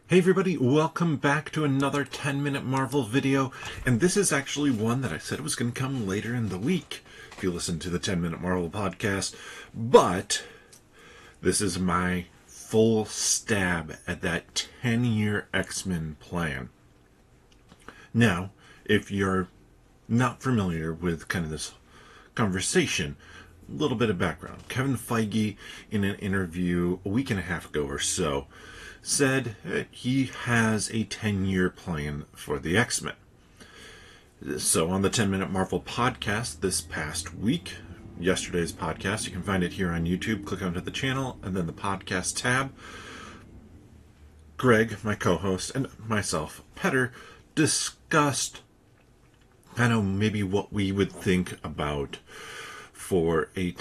Hey everybody, welcome back to another 10-minute Marvel video, and this is actually one that I said was going to come later in the week, if you listen to the 10-minute Marvel podcast, but this is my full stab at that 10-year X-Men plan. Now, if you're not familiar with kind of this conversation, a little bit of background. Kevin Feige, in an interview a week and a half ago or so, said he has a 10-year plan for the X-Men. So on the 10-Minute Marvel podcast this past week, yesterday's podcast, you can find it here on YouTube. Click onto the channel and then the podcast tab. Greg, my co-host, and myself, Petter, discussed kind of maybe what we would think about for a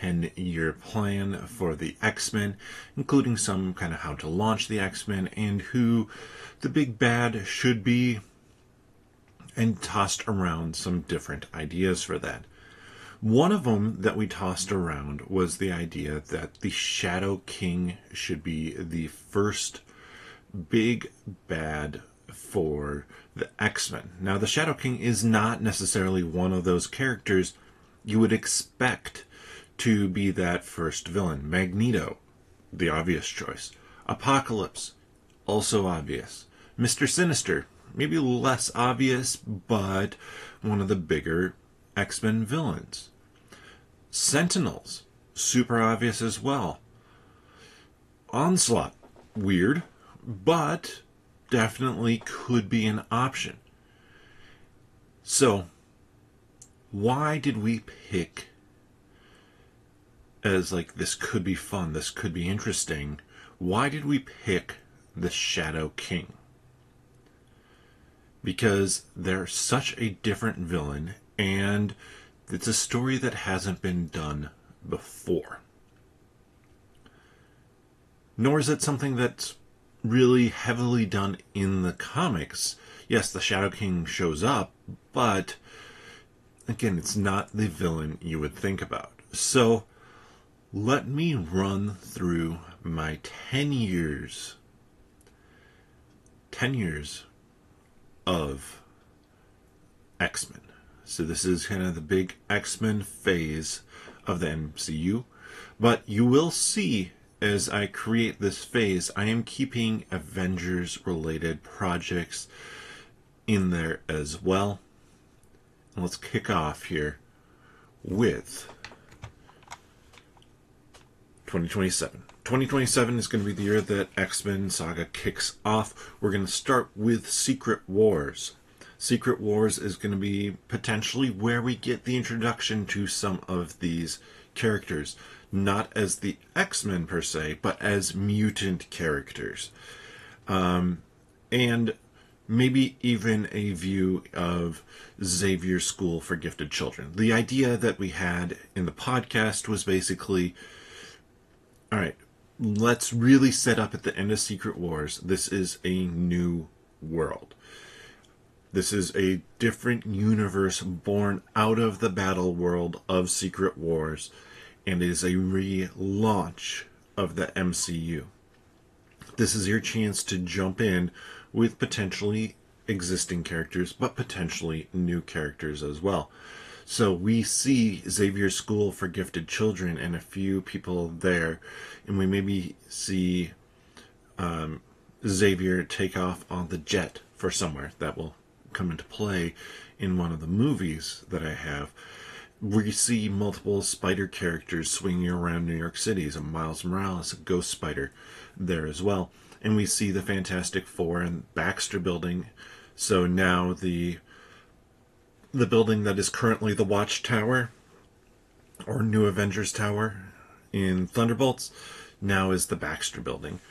10-year plan for the X-Men, including some kind of how to launch the X-Men and who the big bad should be, and tossed around some different ideas for that. One of them that we tossed around was the idea that the Shadow King should be the first big bad for the X-Men. Now, the Shadow King is not necessarily one of those characters you would expect to be that first villain. Magneto, the obvious choice. Apocalypse, also obvious. Mr. Sinister, maybe less obvious, but one of the bigger X-Men villains. Sentinels, super obvious as well. Onslaught, weird, but definitely could be an option. So, why did we pick as like, this could be fun, this could be interesting? Why did we pick the Shadow King? Because they're such a different villain, and it's a story that hasn't been done before. Nor is it something that's really heavily done in the comics. Yes, the Shadow King shows up, but again, it's not the villain you would think about. So, let me run through my 10 years of X-Men. So this is kind of the big X-Men phase of the MCU. But you will see as I create this phase, I am keeping Avengers-related projects in there as well. And let's kick off here with 2027. 2027 is going to be the year that X-Men Saga kicks off. We're going to start with Secret Wars. Secret Wars is going to be potentially where we get the introduction to some of these characters. Not as the X-Men per se, but as mutant characters. And maybe even a view of Xavier's School for Gifted Children. The idea that we had in the podcast was basically, all right, let's really set up at the end of Secret Wars. This is a new world. This is a different universe born out of the battle world of Secret Wars, and it is a relaunch of the MCU. This is your chance to jump in with potentially existing characters, but potentially new characters as well. So we see Xavier's School for Gifted Children and a few people there, and we maybe see Xavier take off on the jet for somewhere. That will come into play in one of the movies that I have. We see multiple Spider characters swinging around New York City. So Miles Morales, a Ghost Spider, there as well. And we see the Fantastic Four and Baxter Building. So now the building that is currently the Watchtower, or New Avengers Tower in Thunderbolts, now is the Baxter Building.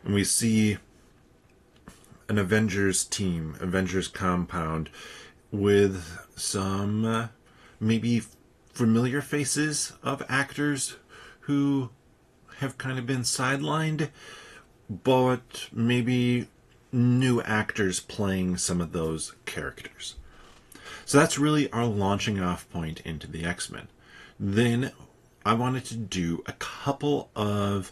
And we see an Avengers team, Avengers compound, with some maybe familiar faces of actors who have kind of been sidelined, but maybe new actors playing some of those characters. So that's really our launching off point into the X-Men. Then I wanted to do a couple of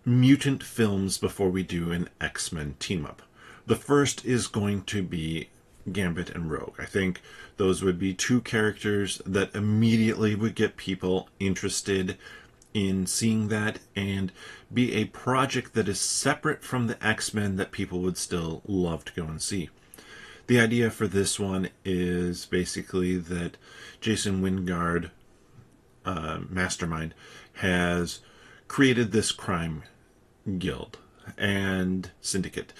mutant films before we do an X-Men team-up. The first is going to be Gambit and Rogue. I think those would be two characters that immediately would get people interested in seeing that, and be a project that is separate from the X-Men that people would still love to go and see. The idea for this one is basically that Jason Wingard, Mastermind, has created this crime guild and syndicate,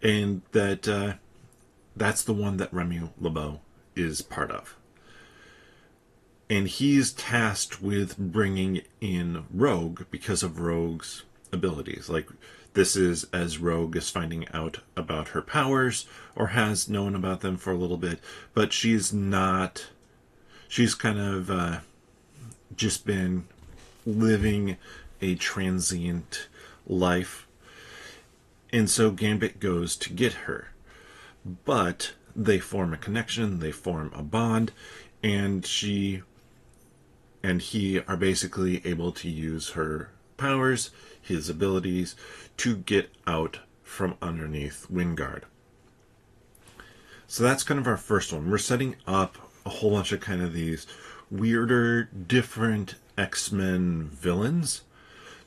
and that that's the one that Remy LeBeau is part of. And he's tasked with bringing in Rogue because of Rogue's abilities. Like, this is as Rogue is finding out about her powers, or has known about them for a little bit, but she's not. She's kind of just been living a transient life. And so Gambit goes to get her. But they form a connection, they form a bond, and she and he are basically able to use her powers, his abilities, to get out from underneath Wingard. So that's kind of our first one. We're setting up a whole bunch of kind of these weirder, different X-Men villains,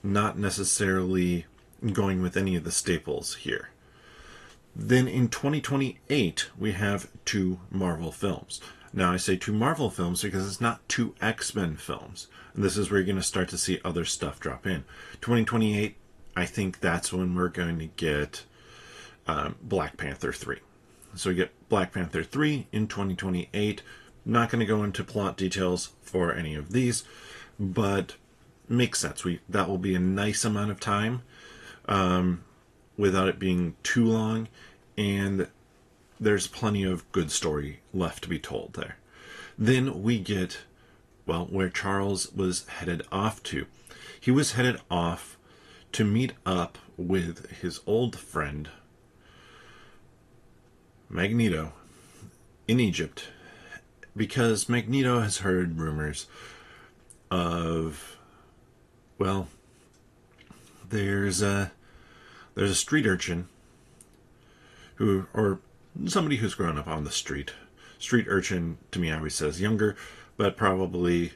not necessarily going with any of the staples here. Then in 2028, we have 2 Marvel films. Now, I say 2 Marvel films because it's not 2 X-Men films. And this is where you're going to start to see other stuff drop in. 2028, I think that's when we're going to get Black Panther 3. So we get Black Panther 3 in 2028. Not going to go into plot details for any of these, but makes sense. That will be a nice amount of time without it being too long, and there's plenty of good story left to be told there. Then we get, well, where Charles was headed off to. He was headed off to meet up with his old friend, Magneto, in Egypt, because Magneto has heard rumors of, well, there's a street urchin who, or somebody who's grown up on the street. Street urchin, to me, always says younger, but probably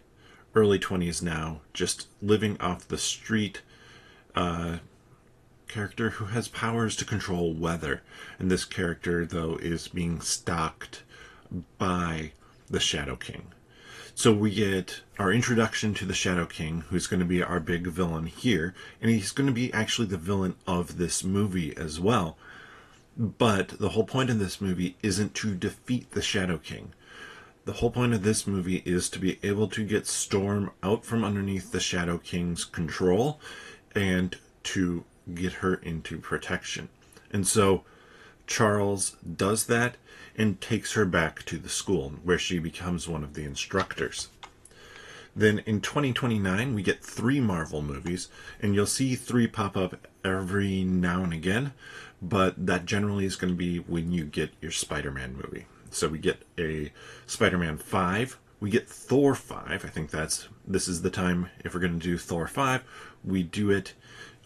early 20s now, just living off the street, character who has powers to control weather. And this character, though, is being stalked by the Shadow King. So we get our introduction to the Shadow King, who's going to be our big villain here, and he's going to be actually the villain of this movie as well. But the whole point of this movie isn't to defeat the Shadow King. The whole point of this movie is to be able to get Storm out from underneath the Shadow King's control and to get her into protection. And so Charles does that and takes her back to the school, where she becomes one of the instructors. Then in 2029, we get 3 Marvel movies, and you'll see 3 pop up every now and again, but that generally is going to be when you get your Spider-Man movie. So we get a Spider-Man 5, we get Thor 5. I think this is the time, if we're going to do Thor 5, we do it,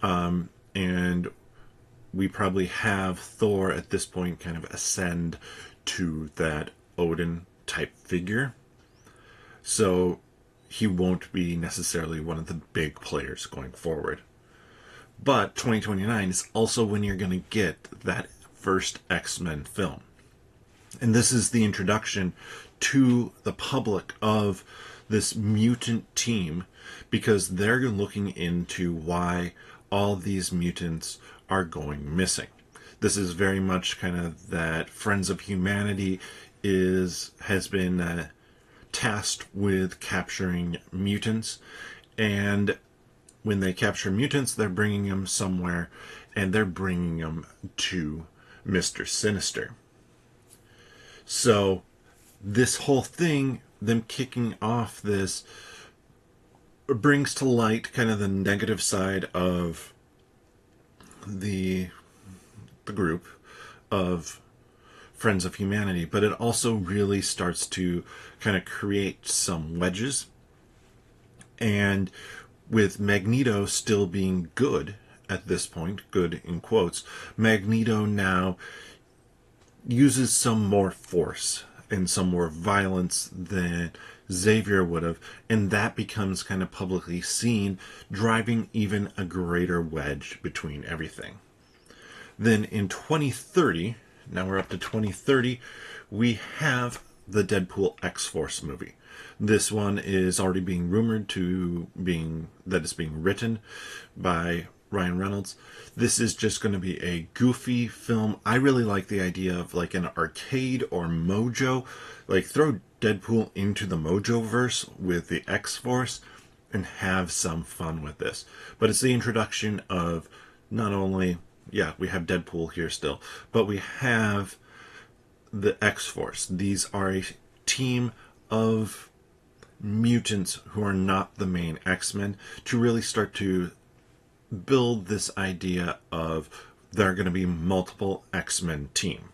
and we probably have Thor at this point kind of ascend to that Odin type figure. So he won't be necessarily one of the big players going forward. But 2029 is also when you're going to get that first X-Men film. And this is the introduction to the public of this mutant team, because they're looking into why all these mutants are going missing. This is very much kind of that Friends of Humanity has been tasked with capturing mutants, and when they capture mutants, they're bringing them somewhere, and they're bringing them to Mr. Sinister. So this whole thing, them kicking off this, brings to light kind of the negative side of the group of Friends of Humanity, but it also really starts to kind of create some wedges. And with Magneto still being good at this point, good in quotes, Magneto now uses some more force and some more violence than Xavier would have, and that becomes kind of publicly seen, driving even a greater wedge between everything. Then in 2030, now we're up to 2030, we have the Deadpool X-Force movie. This one is already being rumored that it's being written by Ryan Reynolds. This is just going to be a goofy film. I really like the idea of like an arcade or Mojo. Like throw Deadpool into the Mojo-verse with the X-Force and have some fun with this. But it's the introduction of not only, we have Deadpool here still, but we have the X-Force. These are a team of mutants who are not the main X-Men to really start to build this idea of there are going to be multiple X-Men team.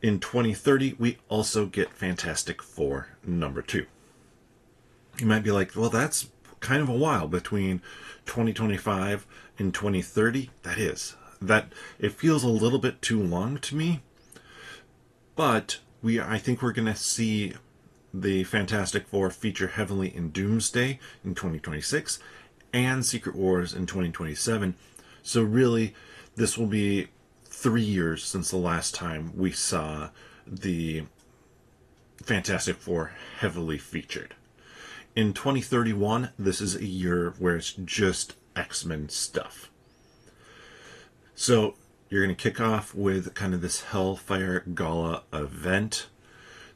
In 2030, we also get Fantastic Four #2. You might be like, well, that's kind of a while between 2025 and 2030. That it feels a little bit too long to me, but I think we're going to see the Fantastic Four feature heavily in Doomsday in 2026 and Secret Wars in 2027. So really, this will be 3 years since the last time we saw the Fantastic Four heavily featured. In 2031, this is a year where it's just X-Men stuff. So you're going to kick off with kind of this Hellfire Gala event.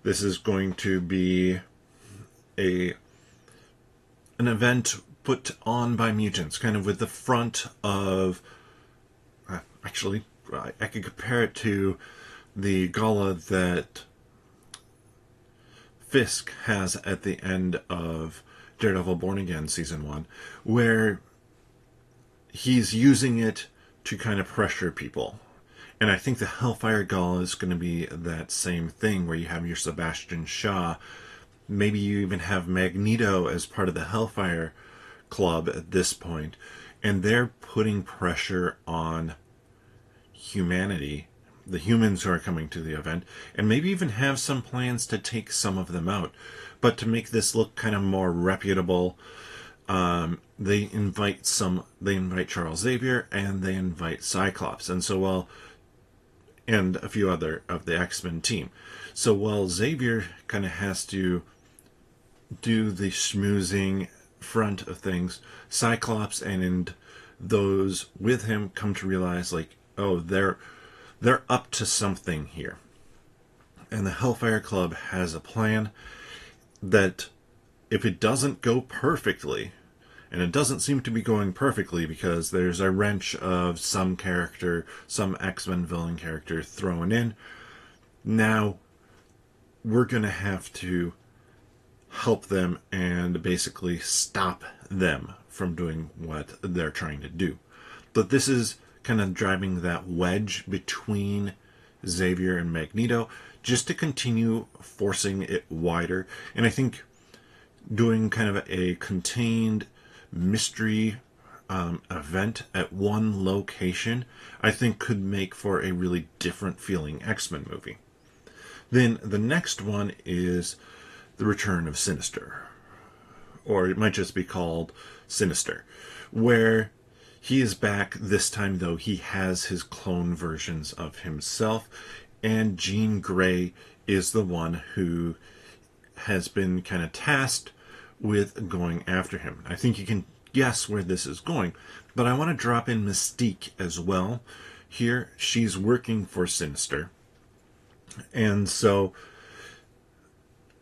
This is going to be an event put on by mutants, kind of with the front of... actually, I could compare it to the gala that Fisk has at the end of Daredevil Born Again Season 1, where he's using it to kind of pressure people. And I think the Hellfire Gala is going to be that same thing, where you have your Sebastian Shaw. Maybe you even have Magneto as part of the Hellfire Club at this point. And they're putting pressure on humanity, the humans who are coming to the event, and maybe even have some plans to take some of them out. But to make this look kind of more reputable, they invite Charles Xavier and they invite Cyclops. And a few other of the X-Men team. So while Xavier kind of has to do the schmoozing front of things, Cyclops and those with him come to realize, like, oh, they're up to something here. And the Hellfire Club has a plan that, if it doesn't go perfectly, and it doesn't seem to be going perfectly because there's a wrench of some character, some X-Men villain character thrown in. Now, we're going to have to help them and basically stop them from doing what they're trying to do. But this is kind of driving that wedge between Xavier and Magneto, just to continue forcing it wider. And I think doing kind of a contained mystery event at one location, I think could make for a really different feeling X-Men movie. Then the next one is The Return of Sinister, or it might just be called Sinister, where he is back. This time, though, he has his clone versions of himself, and Jean Grey is the one who has been kind of tasked with going after him. I think you can guess where this is going, but I want to drop in Mystique as well. Here, she's working for Sinister, and so,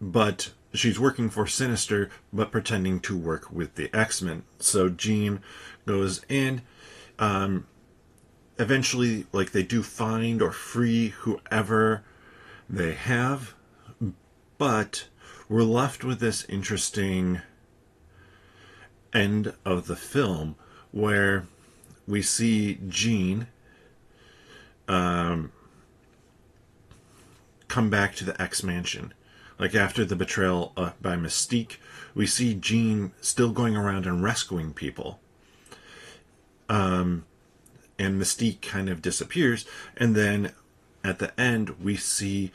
but she's working for Sinister, but pretending to work with the X-Men. So Jean goes in. Eventually, like, they do find or free whoever they have, but we're left with this interesting end of the film where we see Jean come back to the X-Mansion. Like, after the betrayal by Mystique, we see Jean still going around and rescuing people. and Mystique kind of disappears, and then at the end we see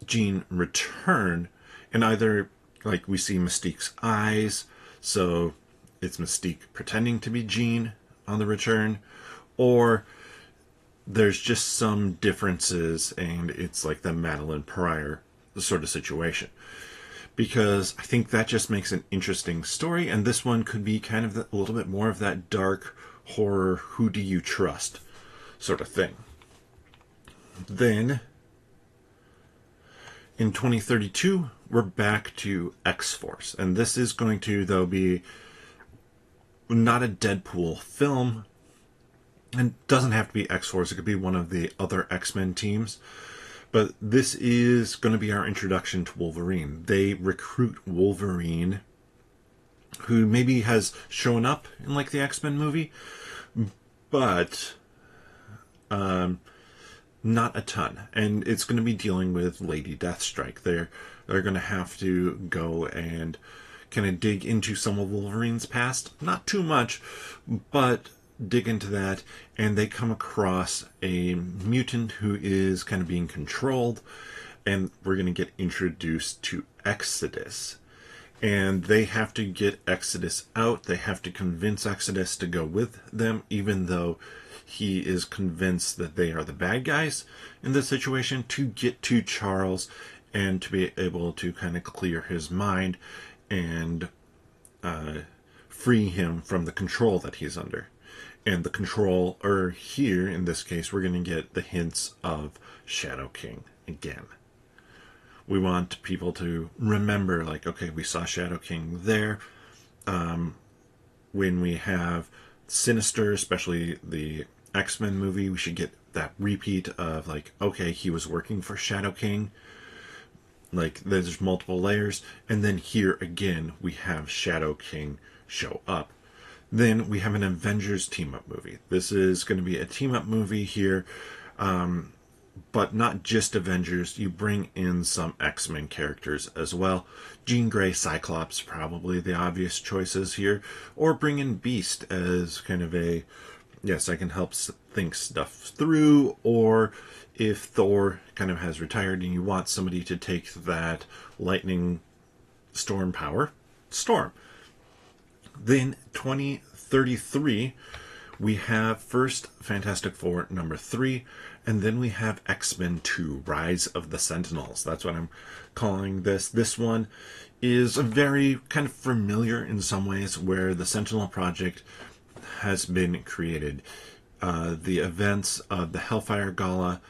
Jean return, and either like we see Mystique's eyes, so it's Mystique pretending to be Jean on the return, or there's just some differences and it's like the Madeline Pryor sort of situation. Because I think that just makes an interesting story, and this one could be kind of a little bit more of that dark horror, who do you trust sort of thing. Then, in 2032, we're back to X-Force, and this is going to, though, be not a Deadpool film, and doesn't have to be X-Force, it could be one of the other X-Men teams. But this is going to be our introduction to Wolverine. They recruit Wolverine, who maybe has shown up in like the X-Men movie, but not a ton. And it's going to be dealing with Lady Deathstrike. They're going to have to go and kind of dig into some of Wolverine's past. Not too much, but dig into that, and they come across a mutant who is kind of being controlled, and we're going to get introduced to Exodus. And they have to get Exodus out. They have to convince Exodus to go with them, even though he is convinced that they are the bad guys in this situation, to get to Charles and to be able to kind of clear his mind and free him from the control that he's under. And the control, or here, in this case, we're going to get the hints of Shadow King again. We want people to remember, like, okay, we saw Shadow King there. When we have Sinister, especially the X-Men movie, we should get that repeat of, like, okay, he was working for Shadow King. Like, there's multiple layers. And then here, again, we have Shadow King show up. Then we have an Avengers team-up movie. This is going to be a team-up movie here, but not just Avengers. You bring in some X-Men characters as well. Jean Grey, Cyclops, probably the obvious choices here. Or bring in Beast as kind of a, yes, I can help think stuff through. Or if Thor kind of has retired and you want somebody to take that lightning storm power, Storm. Then 2033, we have first Fantastic Four #3, and then we have X-Men 2, Rise of the Sentinels. That's what I'm calling this. This one is a very kind of familiar in some ways, where the Sentinel Project has been created. The events of the Hellfire Gala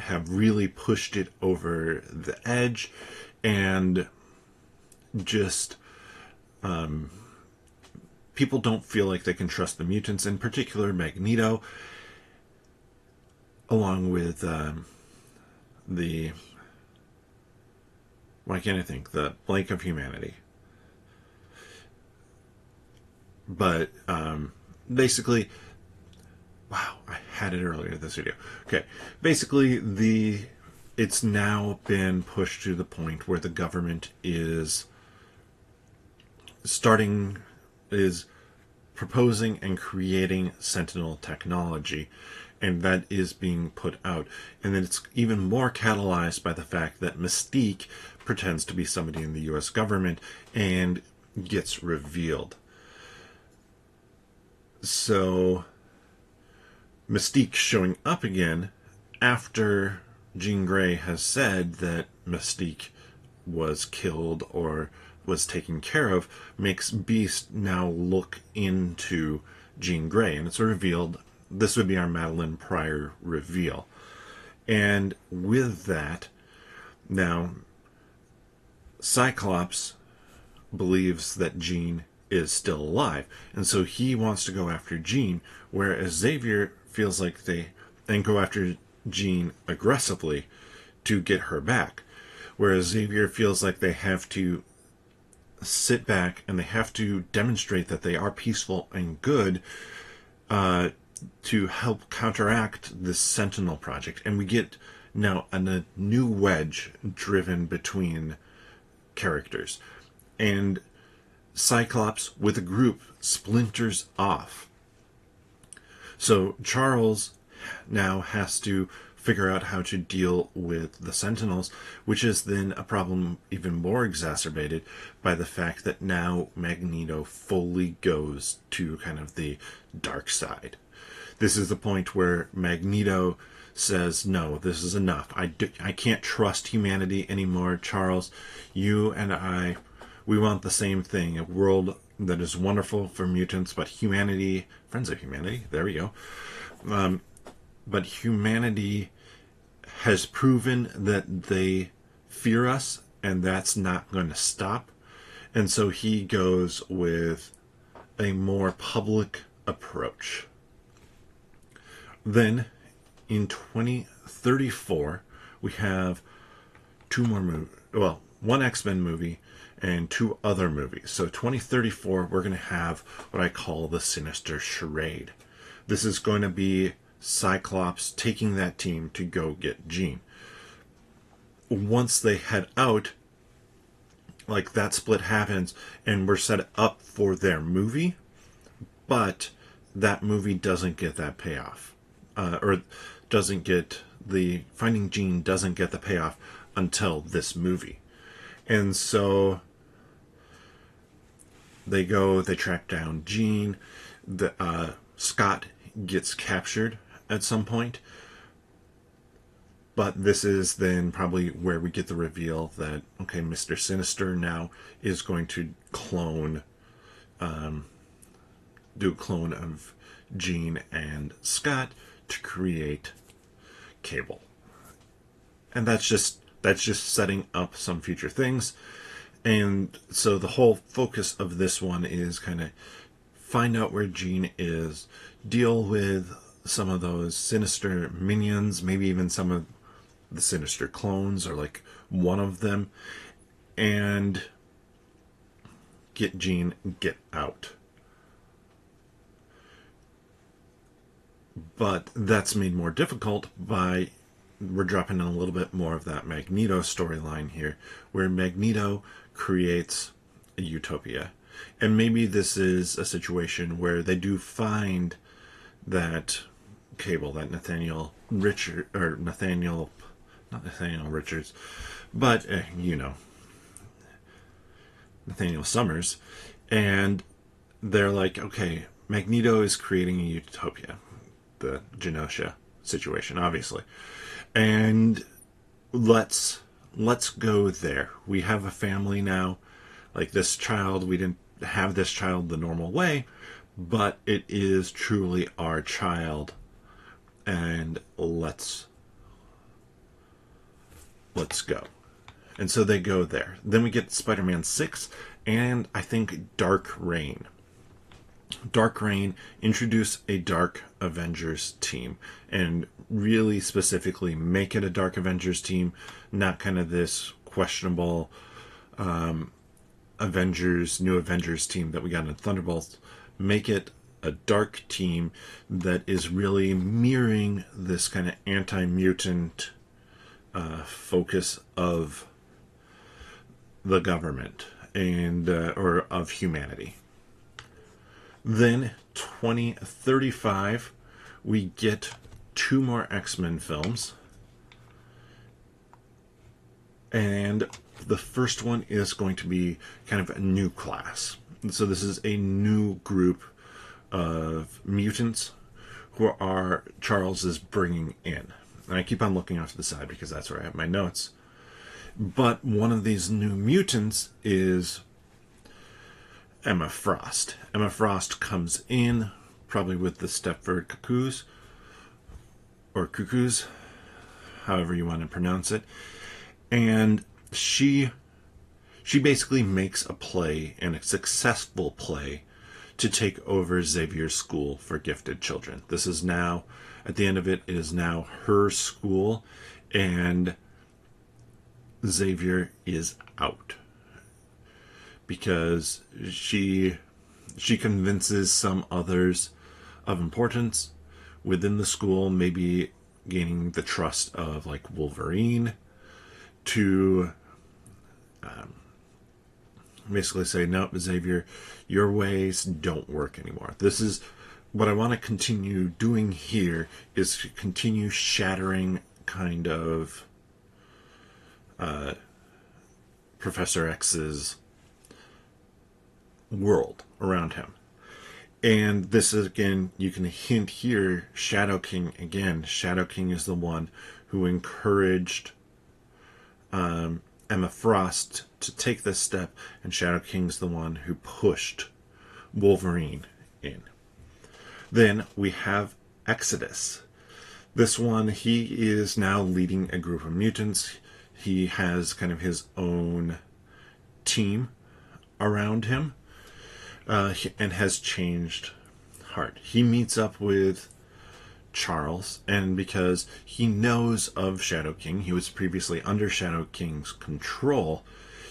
have really pushed it over the edge, and just people don't feel like they can trust the mutants, in particular Magneto, along with the, why can't I think, the blank of humanity. But basically, wow, I had it earlier in this video. Okay, basically it's now been pushed to the point where the government is proposing and creating Sentinel technology, and that is being put out. And then it's even more catalyzed by the fact that Mystique pretends to be somebody in the US government and gets revealed. So Mystique showing up again after Jean Grey has said that Mystique was killed or was taken care of, makes Beast now look into Jean Grey, and it's revealed this would be our Madeline Pryor reveal. And with that, now Cyclops believes that Jean is still alive, and so he wants to go after Jean, whereas Xavier feels like and go after Jean aggressively to get her back, whereas Xavier feels like they have to sit back and they have to demonstrate that they are peaceful and good to help counteract this Sentinel Project. And we get now a new wedge driven between characters. And Cyclops with a group splinters off. So Charles now has to figure out how to deal with the Sentinels, which is then a problem even more exacerbated by the fact that now Magneto fully goes to kind of the dark side. This is the point where Magneto says, no, this is enough. I can't trust humanity anymore, Charles. You and I, we want the same thing. A world that is wonderful for mutants, but humanity, friends of humanity, there we go. But humanity has proven that they fear us, and that's not going to stop. And so he goes with a more public approach. Then, in 2034, we have two more movies. Well, one X-Men movie and two other movies. So 2034, we're going to have what I call the Sinister Charade. This is going to be Cyclops taking that team to go get Jean. Once they head out, like that split happens, and we're set up for their movie, but that movie doesn't get that payoff. Or doesn't get the Finding Jean doesn't get the payoff until this movie. And so they track down Jean. Scott gets captured at some point. But this is then probably where we get the reveal that, okay, Mr. Sinister now is going to do a clone of Jean and Scott to create Cable. And that's just setting up some future things. And so the whole focus of this one is kind of find out where Jean is, deal with some of those Sinister minions, maybe even some of the Sinister clones, or like one of them, and get Jean, get out. But that's made more difficult by we're dropping in a little bit more of that Magneto storyline here, where Magneto creates a utopia. And maybe this is a situation where they do find that Cable, that Nathaniel Richards, but Nathaniel Summers, and they're like, okay, Magneto is creating a utopia, the Genosha situation, obviously, and let's go there. We have a family now. Like this child, we didn't have this child the normal way, but it is truly our child, and let's go. And so they go there. Then we get Spider-Man 6, and I think Dark Reign. Dark Reign introduce a Dark Avengers team, and really specifically make it a Dark Avengers team, not kind of this questionable new Avengers team that we got in Thunderbolts. Make it a dark team that is really mirroring this kind of anti-mutant focus of the government and or of humanity. Then 2035, we get two more X-Men films, and the first one is going to be kind of a new class. So this is a new group of mutants who are Charles is bringing in. And I keep on looking off to the side because that's where I have my notes. But one of these new mutants is Emma Frost. Emma Frost comes in, probably with the Stepford Cuckoos, or Cuckoos, however you want to pronounce it. And she basically makes a play, and a successful play, to take over Xavier's school for gifted children. This is now, at the end of it, is now her school, and Xavier is out. Because she convinces some others of importance within the school, maybe gaining the trust of like Wolverine, to basically say, no, Xavier, your ways don't work anymore. This is what I want to continue doing here, is to continue shattering kind of Professor X's world around him. And this is, again, you can hint here, Shadow King again. Shadow King is the one who encouraged Emma Frost to take this step, and Shadow King's the one who pushed Wolverine in. Then we have Exodus. This one, he is now leading a group of mutants. He has kind of his own team around him, and has changed heart. He meets up with Charles, and because he knows of Shadow King, he was previously under Shadow King's control,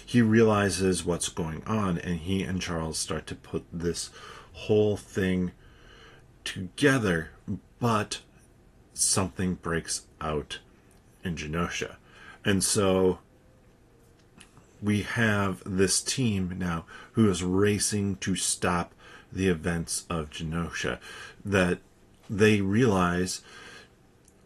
he realizes what's going on, and he and Charles start to put this whole thing together, but something breaks out in Genosha. And so we have this team now who is racing to stop the events of Genosha, that they realize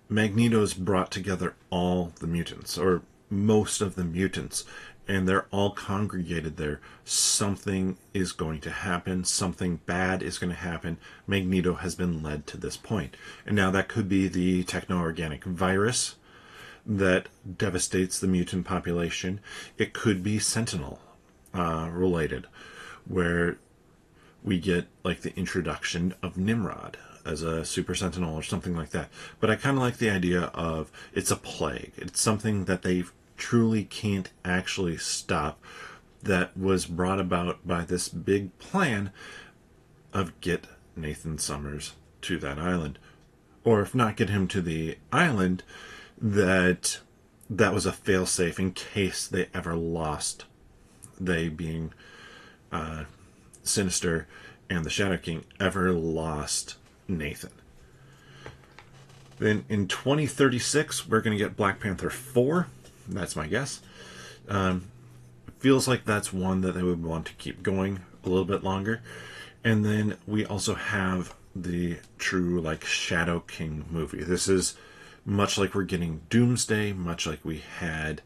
Magneto's brought together all the mutants, or most of the mutants, and they're all congregated there. Something is going to happen. Something bad is going to happen. Magneto has been led to this point. And now that could be the techno-organic virus that devastates the mutant population. It could be Sentinel related, where we get like the introduction of Nimrod as a super sentinel or something like that. But I kind of like the idea of it's a plague. It's something that they truly can't actually stop, that was brought about by this big plan of get Nathan Summers to that island. Or if not get him to the island, that was a failsafe in case they ever lost, they being Sinister and the Shadow King, ever lost Nathan. Then in 2036, we're going to get Black Panther 4. That's my guess. It feels like that's one that they would want to keep going a little bit longer. And then we also have the true like Shadow King movie. This is much like we're getting Doomsday, much like we had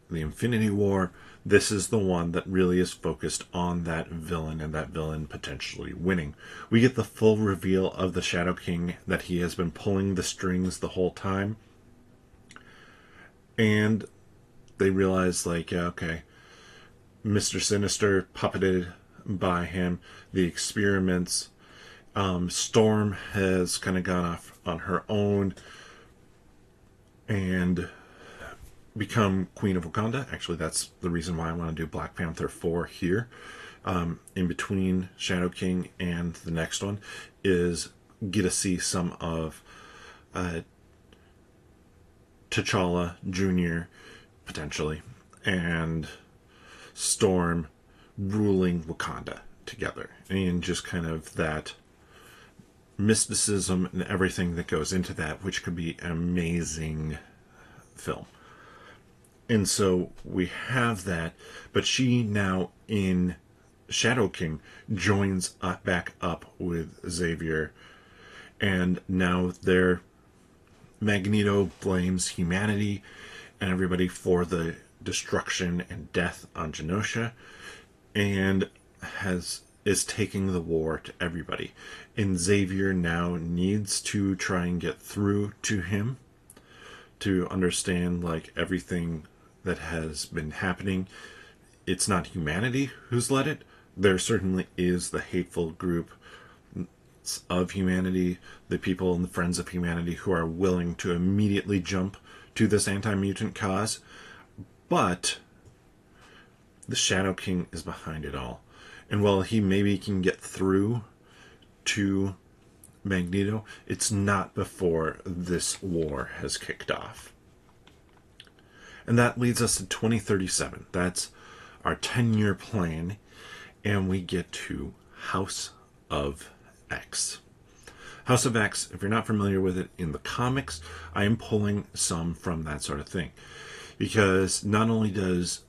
the Infinity War. This is the one that really is focused on that villain, and that villain potentially winning. We get the full reveal of the Shadow King, that he has been pulling the strings the whole time. And they realize, like, okay, Mr. Sinister puppeted by him, the experiments. Storm has kind of gone off on her own and become Queen of Wakanda. Actually, that's the reason why I want to do Black Panther 4 here. In between Shadow King and the next one is get to see some of T'Challa Jr. potentially, and Storm ruling Wakanda together, and just kind of that mysticism and everything that goes into that, which could be an amazing film. And so we have that, but she now in Shadow King joins back up with Xavier, and now Magneto blames humanity and everybody for the destruction and death on Genosha, and is taking the war to everybody. And Xavier now needs to try and get through to him to understand like everything that has been happening. It's not humanity who's led it. There certainly is the hateful group of humanity, the people and the friends of humanity who are willing to immediately jump to this anti-mutant cause. But the Shadow King is behind it all. And while he maybe can get through to Magneto, it's not before this war has kicked off. And that leads us to 2037. That's our 10-year plan. And we get to House of X. House of X, if you're not familiar with it in the comics, I am pulling some from that sort of thing. Because not only does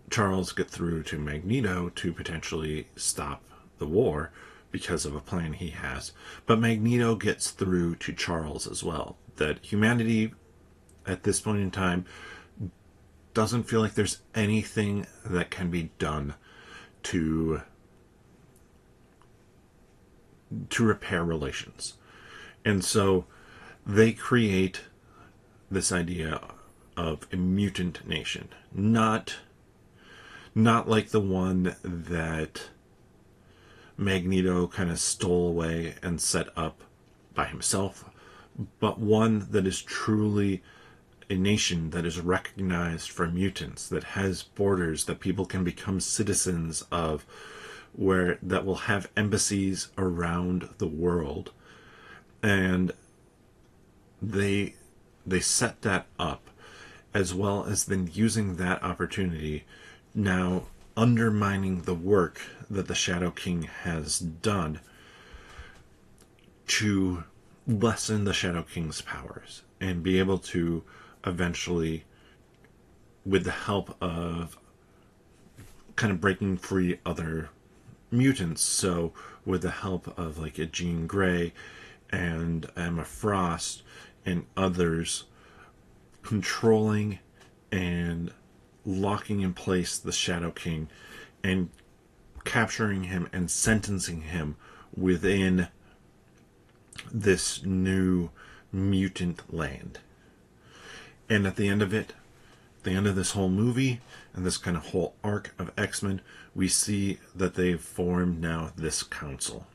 Charles get through to Magneto to potentially stop the war because of a plan he has. But Magneto gets through to Charles as well. That humanity, at this point in time, doesn't feel like there's anything that can be done to repair relations. And so they create this idea of a mutant nation. Not like the one that Magneto kind of stole away and set up by himself, but one that is truly a nation that is recognized for mutants, that has borders, that people can become citizens of, where that will have embassies around the world. And they set that up, as well as then using that opportunity, now undermining the work that the Shadow King has done to lessen the Shadow King's powers and be able to eventually, with the help of kind of breaking free other mutants, so with the help of like a Jean Grey and Emma Frost and others, controlling and locking in place the Shadow King and capturing him and sentencing him within this new mutant land. And at the end of it, the end of this whole movie and this kind of whole arc of X-Men, we see that they've formed now this council.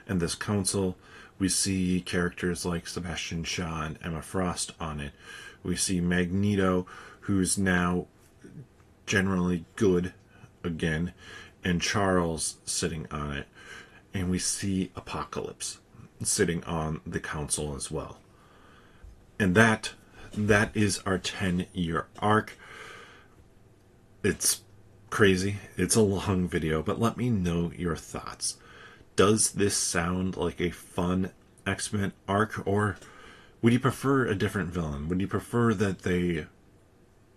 And this council, we see characters like Sebastian Shaw and Emma Frost on it. We see Magneto, who's now generally good again, and Charles sitting on it. And we see Apocalypse sitting on the council as well. And that is our 10-year arc. It's crazy. It's a long video, but let me know your thoughts. Does this sound like a fun X-Men arc, or would you prefer a different villain? Would you prefer that they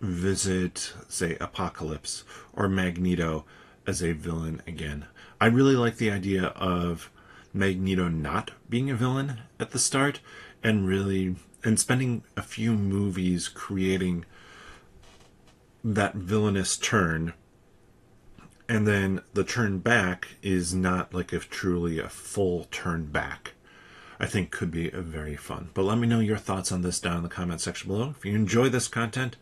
visit, say, Apocalypse or Magneto as a villain again? I really like the idea of Magneto not being a villain at the start and spending a few movies creating that villainous turn, and then the turn back is not like truly a full turn back. I think could be very fun. But let me know your thoughts on this down in the comment section below. If you enjoy this content,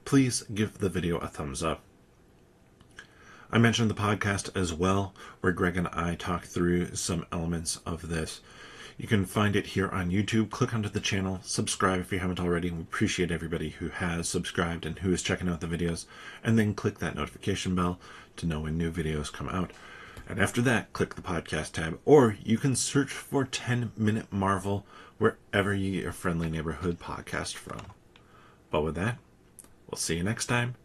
please give the video a thumbs up. I mentioned the podcast as well, where Greg and I talk through some elements of this. You can find it here on YouTube. Click onto the channel, subscribe if you haven't already. We appreciate everybody who has subscribed and who is checking out the videos. And then click that notification bell to know when new videos come out. And after that, click the podcast tab, or you can search for 10-Minute Marvel wherever you get your friendly neighborhood podcast from. But with that, we'll see you next time.